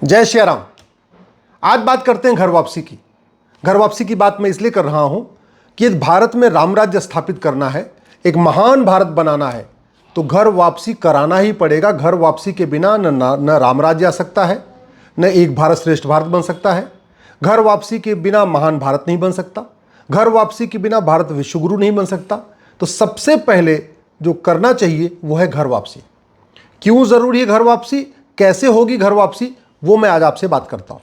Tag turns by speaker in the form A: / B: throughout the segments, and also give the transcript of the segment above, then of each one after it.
A: जय श्री राम। आज बात करते हैं घर वापसी की। घर वापसी की बात मैं इसलिए कर रहा हूं कि भारत में राम राज्य स्थापित करना है, एक महान भारत बनाना है, तो घर वापसी कराना ही पड़ेगा। घर वापसी के बिना न राम राज्य आ सकता है, न एक भारत श्रेष्ठ भारत बन सकता है। घर वापसी के बिना महान भारत नहीं बन सकता। घर वापसी के बिना भारत विश्वगुरु नहीं बन सकता। तो सबसे पहले जो करना चाहिए वो है घर वापसी। क्यों जरूरी है घर वापसी, कैसे होगी घर वापसी, वो मैं आज आपसे बात करता हूं।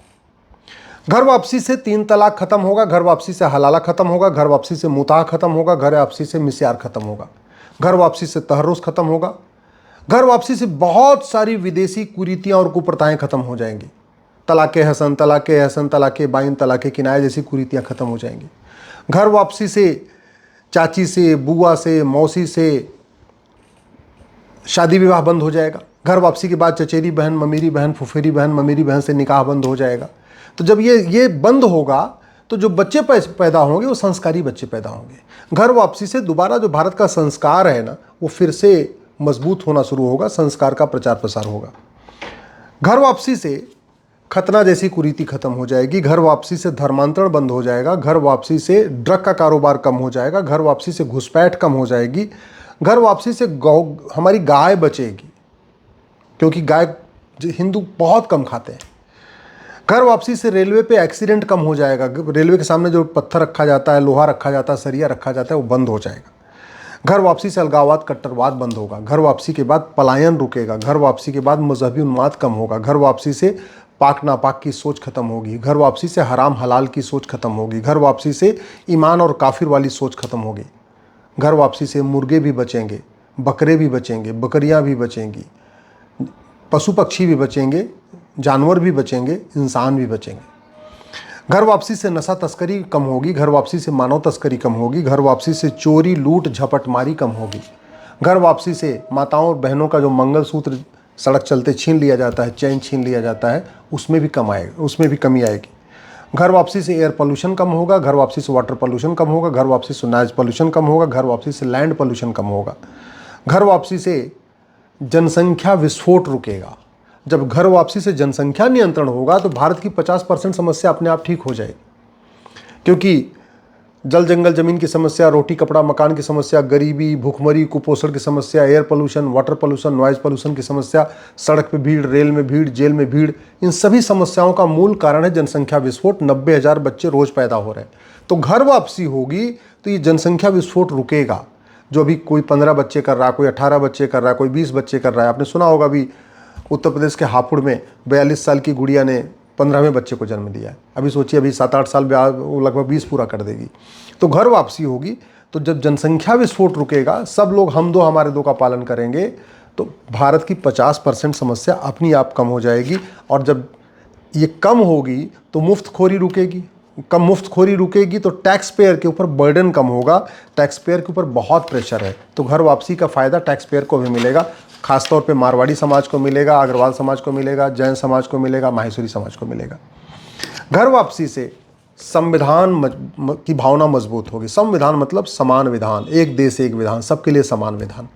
A: घर वापसी से 3 तलाक खत्म होगा, घर वापसी से हलाला खत्म होगा, घर वापसी से मुताह खत्म होगा, घर वापसी से मिस्यार खत्म होगा, घर वापसी से तहर्रुस खत्म होगा, घर वापसी से बहुत सारी विदेशी कुरीतियां और कुप्रथाएं खत्म हो जाएंगी। तलाके हसन, तलाके हसन, तलाके बाइन, तलाके किनाया जैसी कुरीतियां खत्म हो जाएंगी। घर वापसी से चाची से, बुआ से, मौसी से शादी विवाह बंद हो जाएगा। घर वापसी के बाद चचेरी बहन, ममेरी बहन, फुफेरी बहन, ममेरी बहन से निकाह बंद हो जाएगा। तो जब ये बंद होगा तो जो बच्चे पैदा होंगे वो संस्कारी बच्चे पैदा होंगे। घर वापसी से दोबारा जो भारत का संस्कार है ना, वो फिर से मजबूत होना शुरू होगा, संस्कार का प्रचार प्रसार होगा। घर वापसी से खतना जैसी कुरीति खत्म हो जाएगी। घर वापसी से धर्मांतरण बंद हो जाएगा। घर वापसी से ड्रग का कारोबार कम हो जाएगा। घर वापसी से घुसपैठ कम हो जाएगी। घर वापसी से हमारी गाय बचेगी, क्योंकि गाय हिंदू बहुत कम खाते हैं। घर वापसी से रेलवे पे एक्सीडेंट कम हो जाएगा। रेलवे के सामने जो पत्थर रखा जाता है, लोहा रखा जाता है, सरिया रखा जाता है, वो बंद हो जाएगा। घर वापसी से अलगाववाद, कट्टरवाद बंद होगा। घर वापसी के बाद पलायन रुकेगा। घर वापसी के बाद मजहबी उन्माद कम होगा। घर वापसी से पाक नापाक की सोच खत्म होगी। घर वापसी से हराम हलाल की सोच खत्म होगी। घर वापसी से ईमान और काफिर वाली सोच खत्म होगी। घर वापसी से मुर्गे भी बचेंगे, बकरे भी बचेंगे, बकरियां भी बचेंगी, पशु पक्षी भी बचेंगे, जानवर भी बचेंगे, इंसान भी बचेंगे। घर वापसी से नशा तस्करी कम होगी। घर वापसी से मानव तस्करी कम होगी। घर वापसी से चोरी, लूट, झपटमारी कम होगी। घर वापसी से माताओं और बहनों का जो मंगलसूत्र सड़क चलते छीन लिया जाता है, चैन छीन लिया जाता है, उसमें भी कमी आएगी। घर वापसी से एयर पोल्यूशन कम होगा। घर वापसी से वाटर पोल्यूशन कम होगा। घर वापसी से नॉइज पोल्यूशन कम होगा। घर वापसी से लैंड पोल्यूशन कम होगा। घर वापसी से जनसंख्या विस्फोट रुकेगा। जब घर वापसी से जनसंख्या नियंत्रण होगा तो भारत की 50% समस्या अपने आप ठीक हो जाएगी, क्योंकि जल जंगल जमीन की समस्या, रोटी कपड़ा मकान की समस्या, गरीबी, भूखमरी, कुपोषण की समस्या, air pollution, water pollution, noise pollution की समस्या, सड़क पे भीड़, रेल में भीड़, जेल में भीड़, इन सभी समस्याओं का मूल कारण है जनसंख्या विस्फोट। 90,000 बच्चे रोज पैदा हो रहे हैं। तो घर वापसी होगी तो ये जनसंख्या विस्फोट रुकेगा। जो अभी कोई 15 बच्चे कर रहा है, कोई 18 बच्चे कर रहा है, कोई 20 बच्चे कर रहा है। आपने सुना होगा अभी उत्तर प्रदेश के हापुड़ में 42 साल की गुड़िया ने 15वें बच्चे को जन्म दिया है। अभी सोचिए, अभी 7-8 साल वो लगभग 20 पूरा कर देगी। तो घर वापसी होगी तो जब जनसंख्या विस्फोट रुकेगा, सब लोग हम दो हमारे दो का पालन करेंगे, तो भारत की 50% समस्या अपनी आप कम हो जाएगी। और जब ये कम होगी तो मुफ्तखोरी रुकेगी। मुफ्तखोरी रुकेगी तो टैक्स पेयर के ऊपर बर्डन कम होगा। टैक्स पेयर के ऊपर बहुत प्रेशर है, तो घर वापसी का फ़ायदा टैक्स पेयर को भी मिलेगा। खासतौर पे मारवाड़ी समाज को मिलेगा, अग्रवाल समाज को मिलेगा, जैन समाज को मिलेगा, माहेश्वरी समाज को मिलेगा। घर वापसी से संविधान की भावना मजबूत होगी। संविधान मतलब समान विधान, एक देश एक विधान, सबके लिए समान विधान।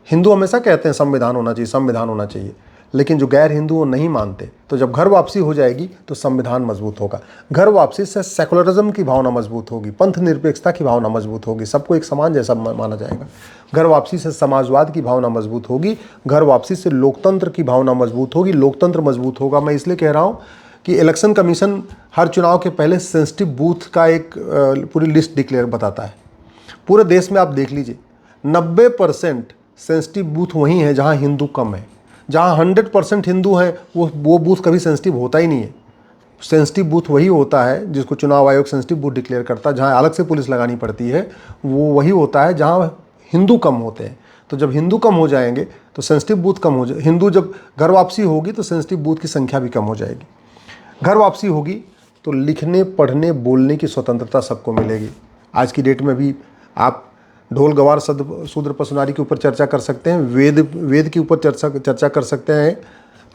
A: हिंदू हमेशा कहते हैं संविधान होना चाहिए, संविधान होना चाहिए, लेकिन जो गैर हिंदू वो नहीं मानते। तो जब घर वापसी हो जाएगी तो संविधान मजबूत होगा। घर वापसी से सेकुलरिज्म की भावना मजबूत होगी, पंथ निरपेक्षता की भावना मजबूत होगी, सबको एक समान जैसा माना जाएगा। घर वापसी से समाजवाद की भावना मजबूत होगी। घर वापसी से लोकतंत्र की भावना मजबूत होगी। लोकतंत्र मजबूत होगा, मैं इसलिए कह रहा हूँ कि इलेक्शन कमीशन हर चुनाव के पहले सेंसिटिव बूथ का एक पूरी लिस्ट डिक्लेयर बताता है। पूरे देश में आप देख लीजिए, 90% सेंसिटिव बूथ वहीं है जहाँ हिंदू कम है। जहाँ 100% हिंदू हैं वो बूथ कभी सेंसिटिव होता ही नहीं है। सेंसिटिव बूथ वही होता है जिसको चुनाव आयोग सेंसिटिव बूथ डिक्लेयर करता है, जहाँ अलग से पुलिस लगानी पड़ती है। वो वही होता है जहाँ हिंदू कम होते हैं। तो जब हिंदू कम हो जाएंगे तो सेंसिटिव बूथ कम हो जाए। हिंदू जब घर वापसी होगी तो सेंसिटिव बूथ की संख्या भी कम हो जाएगी। घर वापसी होगी तो लिखने, पढ़ने, बोलने की स्वतंत्रता सबको मिलेगी। आज की डेट में भी आप ढोल गवार शूद्र पशुनारी के ऊपर चर्चा कर सकते हैं, वेद के ऊपर चर्चा कर सकते हैं,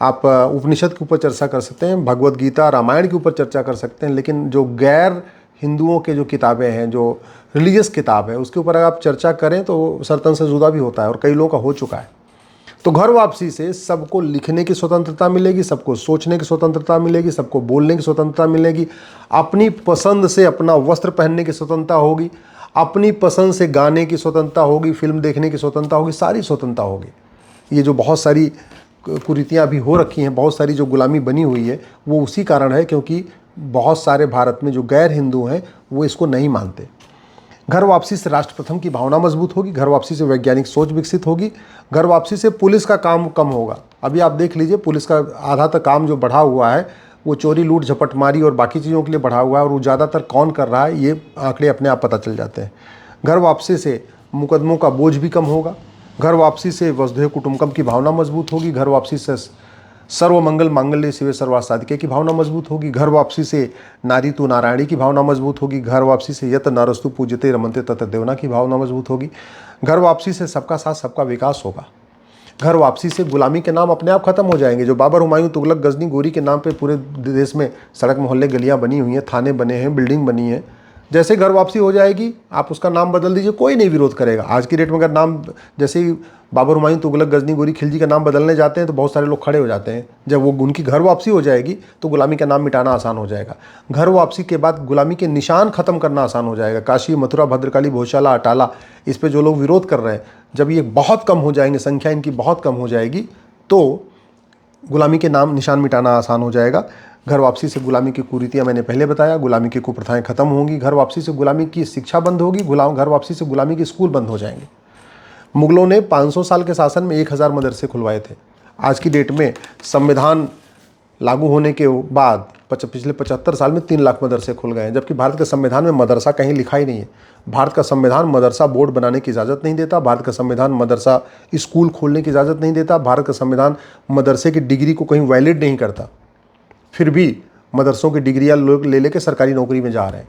A: आप उपनिषद के ऊपर चर्चा कर सकते हैं, भगवत गीता, रामायण के ऊपर चर्चा कर सकते हैं। लेकिन जो गैर हिंदुओं के जो किताबें हैं, जो रिलीजियस किताब है, उसके ऊपर अगर आप चर्चा करें तो सरतन से जुदा भी होता है, और कई लोगों का हो चुका है। तो घर वापसी से सबको लिखने की स्वतंत्रता मिलेगी, सबको सोचने की स्वतंत्रता मिलेगी, सबको बोलने की स्वतंत्रता मिलेगी, अपनी पसंद से अपना वस्त्र पहनने की स्वतंत्रता होगी, अपनी पसंद से गाने की स्वतंत्रता होगी, फिल्म देखने की स्वतंत्रता होगी, सारी स्वतंत्रता होगी। ये जो बहुत सारी कुरीतियाँ अभी हो रखी हैं, बहुत सारी जो गुलामी बनी हुई है, वो उसी कारण है क्योंकि बहुत सारे भारत में जो गैर हिंदू हैं वो इसको नहीं मानते। घर वापसी से राष्ट्र प्रथम की भावना मजबूत होगी, घर वापसी से वैज्ञानिक सोच विकसित होगी, घर वापसी से पुलिस का काम कम होगा। अभी आप देख लीजिए, पुलिस का आधा तक काम जो बढ़ा हुआ है वो चोरी लूट झपटमारी और बाकी चीज़ों के लिए बढ़ा हुआ है, और वो ज़्यादातर कौन कर रहा है ये आंकड़े अपने आप पता चल जाते हैं। घर वापसी से मुकदमों का बोझ भी कम होगा, घर वापसी से वसुधैव कुटुंबकम की भावना मजबूत होगी, घर वापसी से सर्वमंगल मांगल्ये शिवे सर्वार्थ साधिके की भावना मजबूत होगी, घर वापसी से नारी तू नारायणी की भावना मजबूत होगी, घर वापसी से यत नरस्तु पूज्यते रमन्ते तत देवना की भावना मजबूत होगी, घर वापसी से सबका साथ सबका विकास होगा, घर वापसी से गुलामी के नाम अपने आप खत्म हो जाएंगे। जो बाबर, हुमायूं, तुगलक, गजनी, गोरी के नाम पे पूरे देश में सड़क मोहल्ले गलियां बनी हुई हैं, थाने बने हैं, बिल्डिंग बनी है, जैसे घर वापसी हो जाएगी आप उसका नाम बदल दीजिए, कोई नहीं विरोध करेगा। आज की डेट में अगर नाम जैसे ही बाबर, हुमायूं, तुगलक, गजनी, गोरी, खिलजी का नाम बदलने जाते हैं तो बहुत सारे लोग खड़े हो जाते हैं। जब वो उनकी घर वापसी हो जाएगी तो गुलामी का नाम मिटाना आसान हो जाएगा। घर वापसी के बाद गुलामी के निशान खत्म करना आसान हो जाएगा। काशी, मथुरा, भद्रकाली, भोजशाला, अटाला, इस पर जो लोग विरोध कर रहे हैं, जब ये बहुत कम हो जाएंगे, संख्या इनकी बहुत कम हो जाएगी, तो गुलामी के नाम निशान मिटाना आसान हो जाएगा। घर वापसी से गुलामी की कुरीतियाँ मैंने पहले बताया, गुलामी की कुप्रथाएं खत्म होंगी, घर वापसी से गुलामी की शिक्षा बंद होगी, घर वापसी से गुलामी के स्कूल बंद हो जाएंगे। मुगलों ने 500 साल के शासन में 1000 मदरसे खुलवाए थे। आज की डेट में संविधान लागू होने के बाद पिछले 75 साल में 3 लाख मदरसे खुल गए हैं, जबकि भारत के संविधान में मदरसा कहीं लिखा ही नहीं है। भारत का संविधान मदरसा बोर्ड बनाने की इजाज़त नहीं देता, भारत का संविधान मदरसा स्कूल खोलने की इजाज़त नहीं देता, भारत का संविधान मदरसे की डिग्री को कहीं वैलिड नहीं करता। फिर भी मदरसों की डिग्रियाँ लोग ले लेके सरकारी नौकरी में जा रहे हैं।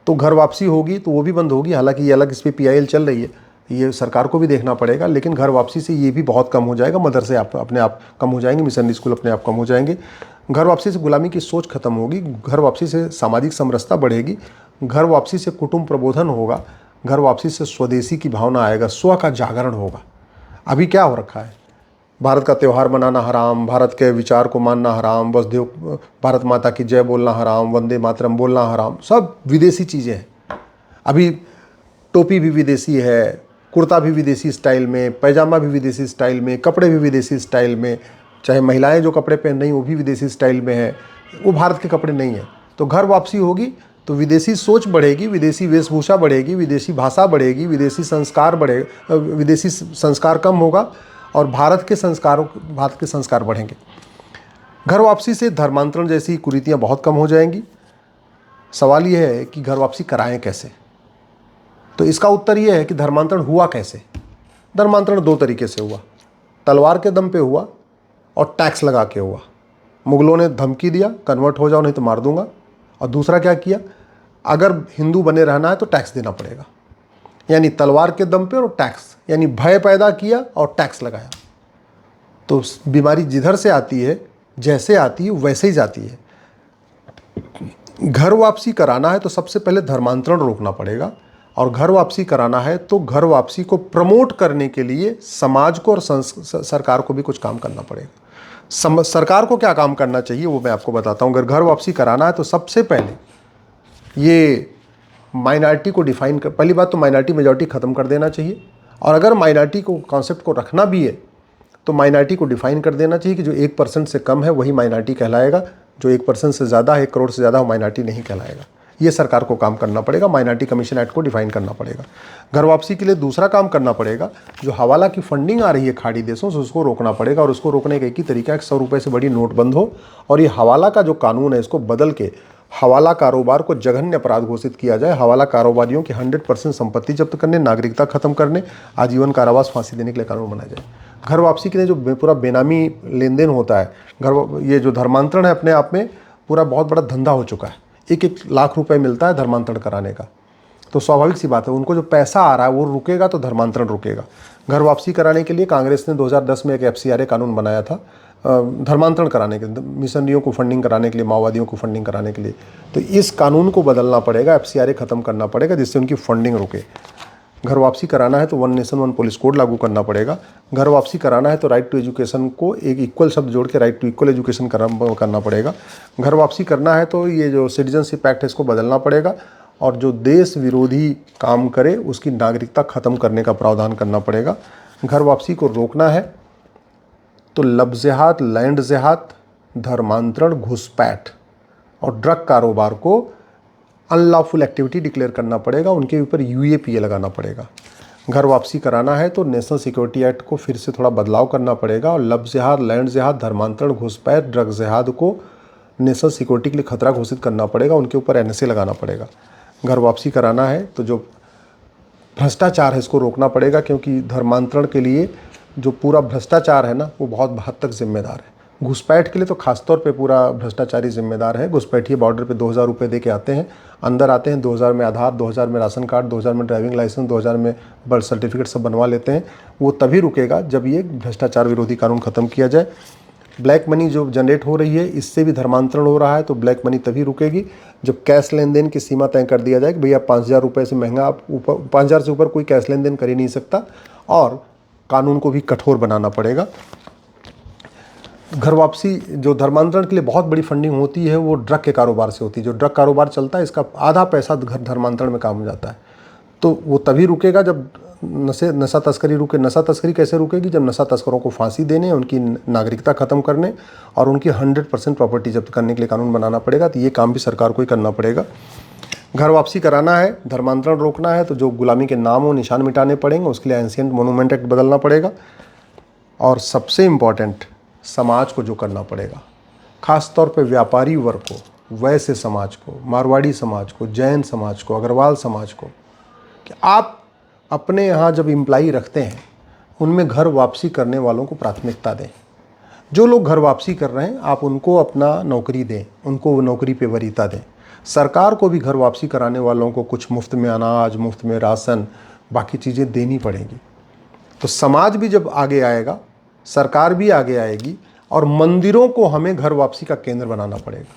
A: तो घर वापसी होगी तो वो भी बंद होगी, हालांकि ये अलग इस पर PIL चल रही है, ये सरकार को भी देखना पड़ेगा, लेकिन घर वापसी से ये भी बहुत कम हो जाएगा। मदरसे अपने आप कम हो जाएंगे, मिशनरी स्कूल अपने आप कम हो जाएंगे। घर वापसी से गुलामी की सोच खत्म होगी, घर वापसी से सामाजिक समरसता बढ़ेगी, घर वापसी से कुटुंब प्रबोधन होगा, घर वापसी से स्वदेशी की भावना आएगा, स्व का जागरण होगा। अभी क्या हो रखा है, भारत का त्यौहार मनाना हराम, भारत के विचार को मानना हराम, वसुदेव भारत माता की जय बोलना हराम, वंदे मातरम बोलना हराम, सब विदेशी चीज़ें हैं। अभी टोपी भी विदेशी है, कुर्ता भी विदेशी स्टाइल में, पैजामा भी विदेशी स्टाइल में, कपड़े भी विदेशी स्टाइल में, चाहे महिलाएं जो कपड़े पहन रही हैं वो भी विदेशी स्टाइल में है, वो भारत के कपड़े नहीं हैं। तो घर वापसी होगी तो विदेशी सोच बढ़ेगी, विदेशी वेशभूषा बढ़ेगी, विदेशी भाषा बढ़ेगी, विदेशी संस्कार बढ़ेगा, विदेशी संस्कार कम होगा और भारत के संस्कार बढ़ेंगे। घर वापसी से धर्मांतरण जैसी कुरीतियाँ बहुत कम हो जाएंगी। सवाल यह है कि घर वापसी कराएं कैसे, तो इसका उत्तर यह है कि धर्मांतरण हुआ कैसे। धर्मांतरण 2 तरीके से हुआ, तलवार के दम पे हुआ और टैक्स लगा के हुआ। मुगलों ने धमकी दिया, कन्वर्ट हो जाओ नहीं तो मार दूंगा, और दूसरा क्या किया, अगर हिंदू बने रहना है तो टैक्स देना पड़ेगा, यानी तलवार के दम पे और टैक्स, यानी भय पैदा किया और टैक्स लगाया। तो बीमारी जिधर से आती है, जैसे आती है वैसे ही जाती है। घर वापसी कराना है तो सबसे पहले धर्मांतरण रोकना पड़ेगा, और घर वापसी कराना है तो घर वापसी को प्रमोट करने के लिए समाज को और सरकार को भी कुछ काम करना पड़ेगा। सरकार को क्या काम करना चाहिए वो मैं आपको बताता हूँ। अगर घर वापसी कराना है तो सबसे पहले ये माइनॉरिटी को डिफाइन कर, पहली बात तो माइनॉरिटी मेजॉरिटी ख़त्म कर देना चाहिए, और अगर माइनॉरिटी को कॉन्सेप्ट को रखना भी है तो माइनॉरिटी को डिफाइन कर देना चाहिए कि जो 1% से कम है वही माइनॉरिटी कहलाएगा, जो 1% से ज़्यादा है, 1 करोड़ से ज़्यादा, वो माइनॉरिटी नहीं कहलाएगा। ये सरकार को काम करना पड़ेगा, माइनॉरिटी कमीशन एक्ट को डिफाइन करना पड़ेगा। घर वापसी के लिए दूसरा काम करना पड़ेगा, जो हवाला की फंडिंग आ रही है खाड़ी देशों से उसको रोकना पड़ेगा, और उसको रोकने का एक ही तरीका है कि 100 रुपये से बड़ी नोट बंद हो, और ये हवाला का जो कानून है इसको बदल के हवाला कारोबार को जघन्य अपराध घोषित किया जाए। हवाला कारोबारियों की 100% संपत्ति जब्त करने, नागरिकता खत्म करने, आजीवन कारावास, फांसी देने के लिए कानून बनाया जाए। घर वापसी के लिए जो पूरा बेनामी लेन देन होता है, ये जो धर्मांतरण है अपने आप में पूरा बहुत बड़ा धंधा हो चुका है। 1-1 लाख रुपए मिलता है धर्मांतरण कराने का, तो स्वाभाविक सी बात है उनको जो पैसा आ रहा है वो रुकेगा तो धर्मांतरण रुकेगा। घर वापसी कराने के लिए कांग्रेस ने 2010 में एक FCRA कानून बनाया था, धर्मांतरण कराने के लिए, मिशनरियों को फंडिंग कराने के लिए, माओवादियों को फंडिंग कराने के लिए। तो इस कानून को बदलना पड़ेगा, FCRA ख़त्म करना पड़ेगा जिससे उनकी फंडिंग रुके। घर वापसी कराना है तो one nation one police code लागू करना पड़ेगा। घर वापसी कराना है तो राइट टू एजुकेशन को एक इक्वल शब्द जोड़ के राइट टू इक्वल एजुकेशन करना पड़ेगा। घर वापसी करना है तो ये जो सिटीजनशिप एक्ट है इसको बदलना पड़ेगा, और जो देश विरोधी काम करे उसकी नागरिकता ख़त्म करने का प्रावधान करना पड़ेगा। घर वापसी को रोकना है तो लफ्ज़-ए-हाथ, लैंड-ए-हाथ, धर्मांतरण, घुसपैठ और ड्रग कारोबार को अनलॉफुल एक्टिविटी डिक्लेयर करना पड़ेगा, उनके ऊपर यूएपीए लगाना पड़ेगा। घर वापसी कराना है तो नेशनल सिक्योरिटी एक्ट को फिर से थोड़ा बदलाव करना पड़ेगा, और लफ्ज़-ए-हाथ, लैंड-ए-हाथ, धर्मांतरण, घुसपैठ, ड्रग्स-ए-हाथ को नेशनल सिक्योरिटी के लिए खतरा घोषित करना पड़ेगा, उनके ऊपर एनएसए लगाना पड़ेगा। घर वापसी कराना है तो जो भ्रष्टाचार है इसको रोकना पड़ेगा, क्योंकि धर्मांतरण के लिए जो पूरा भ्रष्टाचार है ना वो बहुत हद तक जिम्मेदार है। घुसपैठ के लिए तो खासतौर पे पूरा भ्रष्टाचारी जिम्मेदार है। घुसपैठिए बॉर्डर पे 2000 रुपये दे के आते हैं, अंदर आते हैं, 2000 में आधार, 2000 में राशन कार्ड, 2000 में ड्राइविंग लाइसेंस, 2000 में बर्थ सर्टिफिकेट सब बनवा लेते हैं। वो तभी रुकेगा जब ये भ्रष्टाचार विरोधी कानून ख़त्म किया जाए। ब्लैक मनी जो जनरेट हो रही है इससे भी धर्मांतरण हो रहा है, तो ब्लैक मनी तभी रुकेगी जब कैश लेन देन की सीमा तय कर दिया जाए कि भैया 5000 रुपये से महंगा आप ऊपर 5000 से ऊपर कोई कैश लेन देन कर ही नहीं सकता, और कानून को भी कठोर बनाना पड़ेगा। घर वापसी जो धर्मांतरण के लिए बहुत बड़ी फंडिंग होती है वो ड्रग के कारोबार से होती है। जो ड्रग कारोबार चलता है इसका आधा पैसा घर धर्मांतरण में काम हो जाता है, तो वो तभी रुकेगा जब नशा तस्करी रुके। नशा तस्करी कैसे रुकेगी? जब नशा तस्करों को फांसी देने, उनकी नागरिकता ख़त्म करने और उनकी 100% प्रॉपर्टी जब्त करने के लिए कानून बनाना पड़ेगा। तो ये काम भी सरकार को ही करना पड़ेगा। घर वापसी कराना है, धर्मांतरण रोकना है तो जो गुलामी के नाम और निशान मिटाने पड़ेंगे, उसके लिए एंशिएंट मोनूमेंट एक्ट बदलना पड़ेगा। और सबसे इम्पॉर्टेंट, समाज को जो करना पड़ेगा, ख़ास तौर पे व्यापारी वर्ग को, वैश्य समाज को, मारवाड़ी समाज को, जैन समाज को, अग्रवाल समाज को, कि आप अपने यहाँ जब इम्प्लाई रखते हैं उनमें घर वापसी करने वालों को प्राथमिकता दें। जो लोग घर वापसी कर रहे हैं आप उनको अपना नौकरी दें, उनको नौकरी पे वरीयता दें। सरकार को भी घर वापसी कराने वालों को कुछ मुफ्त में अनाज, मुफ्त में राशन, बाकी चीज़ें देनी पड़ेंगी। तो समाज भी जब आगे आएगा, सरकार भी आगे आएगी, और मंदिरों को हमें घर वापसी का केंद्र बनाना पड़ेगा।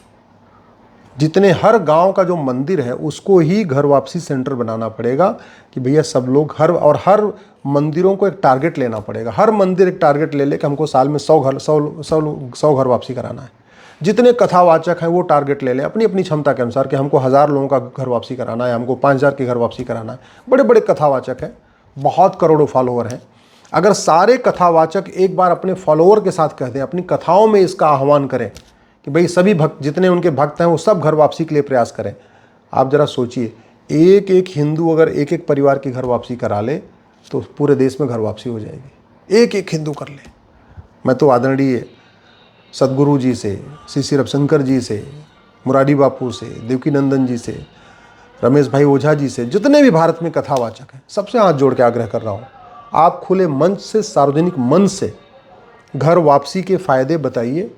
A: जितने हर गांव का जो मंदिर है उसको ही घर वापसी सेंटर बनाना पड़ेगा कि भैया सब लोग हर मंदिरों को एक टारगेट लेना पड़ेगा। हर मंदिर एक टारगेट ले कि हमको साल में 100 घर वापसी कराना है। जितने कथावाचक हैं वो टारगेट ले लें अपनी अपनी क्षमता के अनुसार कि हमको 1000 लोगों का घर वापसी कराना है, हमको 5000 की घर वापसी कराना है। बड़े बड़े कथावाचक हैं, बहुत करोड़ों फॉलोअर हैं। अगर सारे कथावाचक एक बार अपने फॉलोअर के साथ कह दें, अपनी कथाओं में इसका आह्वान करें कि भाई सभी भक्त, जितने उनके भक्त हैं वो सब घर वापसी के लिए प्रयास करें, आप ज़रा सोचिए, एक एक हिंदू अगर एक एक परिवार की घर वापसी करा ले तो पूरे देश में घर वापसी हो जाएगी। एक एक हिंदू कर ले। मैं तो आदरणीय सदगुरु जी से, श्री रविशंकर जी से, मुरारी बापू से, देवकी नंदन जी से, रमेश भाई ओझा जी से, जितने भी भारत में कथावाचक हैं, सबसे हाथ जोड़ के आग्रह कर रहा हूँ, आप खुले मंच से, सार्वजनिक मंच से घर वापसी के फ़ायदे बताइए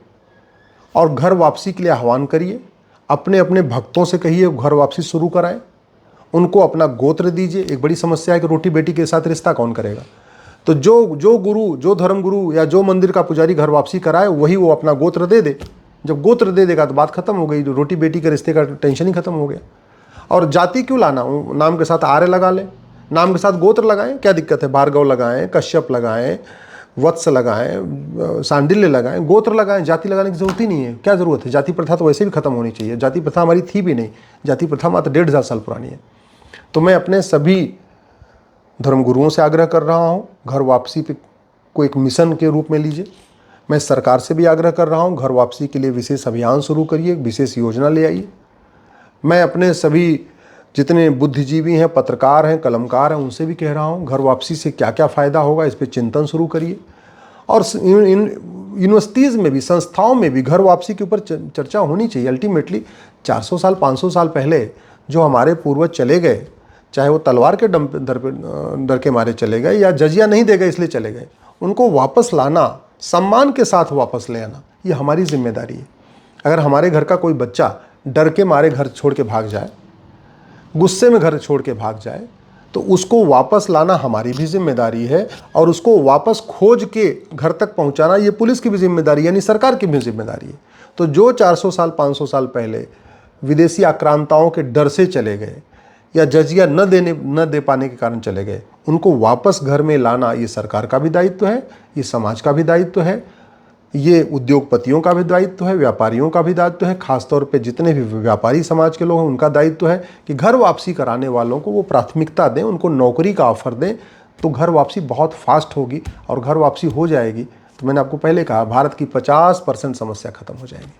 A: और घर वापसी के लिए आह्वान करिए। अपने अपने भक्तों से कहिए घर वापसी शुरू कराएं, उनको अपना गोत्र दीजिए। एक बड़ी समस्या है कि रोटी बेटी के साथ रिश्ता कौन करेगा, तो जो गुरु, जो धर्म गुरु या जो मंदिर का पुजारी घर वापसी कराए वही वो अपना गोत्र दे दे। जब गोत्र दे देगा तो बात खत्म हो गई, जो रोटी बेटी के रिश्ते का टेंशन ही खत्म हो गया। और जाति क्यों लाना, नाम के साथ आर्य लगा लें, नाम के साथ गोत्र लगाएं, क्या दिक्कत है? भार्गव लगाएं, कश्यप लगाएं, वत्स लगाएं, सांडिल्य लगाएं, गोत्र लगाएं, जाति लगाने की जरूरत ही नहीं है। क्या ज़रूरत है? जाति प्रथा तो वैसे भी खत्म होनी चाहिए। जाति प्रथा हमारी थी भी नहीं, जाति प्रथा मात्र 1500 साल पुरानी है। तो मैं अपने सभी धर्मगुरुओं से आग्रह कर रहा हूँ, घर वापसी पे को एक मिशन के रूप में लीजिए। मैं सरकार से भी आग्रह कर रहा हूँ, घर वापसी के लिए विशेष अभियान शुरू करिए, विशेष योजना ले आइए। मैं अपने सभी जितने बुद्धिजीवी हैं, पत्रकार हैं, कलमकार हैं, उनसे भी कह रहा हूँ, घर वापसी से क्या क्या फ़ायदा होगा इस पर चिंतन शुरू करिए। और यूनिवर्सिटीज़ में भी, संस्थाओं में भी घर वापसी के ऊपर चर्चा होनी चाहिए। अल्टीमेटली 400 साल 500 साल पहले जो हमारे पूर्वज चले गए, चाहे वो तलवार के डर के मारे चले गए या जजिया नहीं दे गए इसलिए चले गए, उनको वापस लाना, सम्मान के साथ वापस ले आना, ये हमारी जिम्मेदारी है। अगर हमारे घर का कोई बच्चा डर के मारे घर छोड़ के भाग जाए, गुस्से में घर छोड़ के भाग जाए, तो उसको वापस लाना हमारी भी जिम्मेदारी है, और उसको वापस खोज के घर तक पहुंचाना ये पुलिस की भी जिम्मेदारी, यानी सरकार की भी जिम्मेदारी है। तो जो 400 साल 500 साल पहले विदेशी आक्रांताओं के डर से चले गए या जजिया न दे पाने के कारण चले गए, उनको वापस घर में लाना ये सरकार का भी दायित्व है, ये समाज का भी दायित्व है, ये उद्योगपतियों का भी दायित्व है, व्यापारियों का भी दायित्व है। खासतौर पे जितने भी व्यापारी समाज के लोग हैं उनका दायित्व है कि घर वापसी कराने वालों को वो प्राथमिकता दें, उनको नौकरी का ऑफर दें, तो घर वापसी बहुत फास्ट होगी और घर वापसी हो जाएगी तो मैंने आपको पहले कहा भारत की 50% समस्या खत्म हो जाएगी।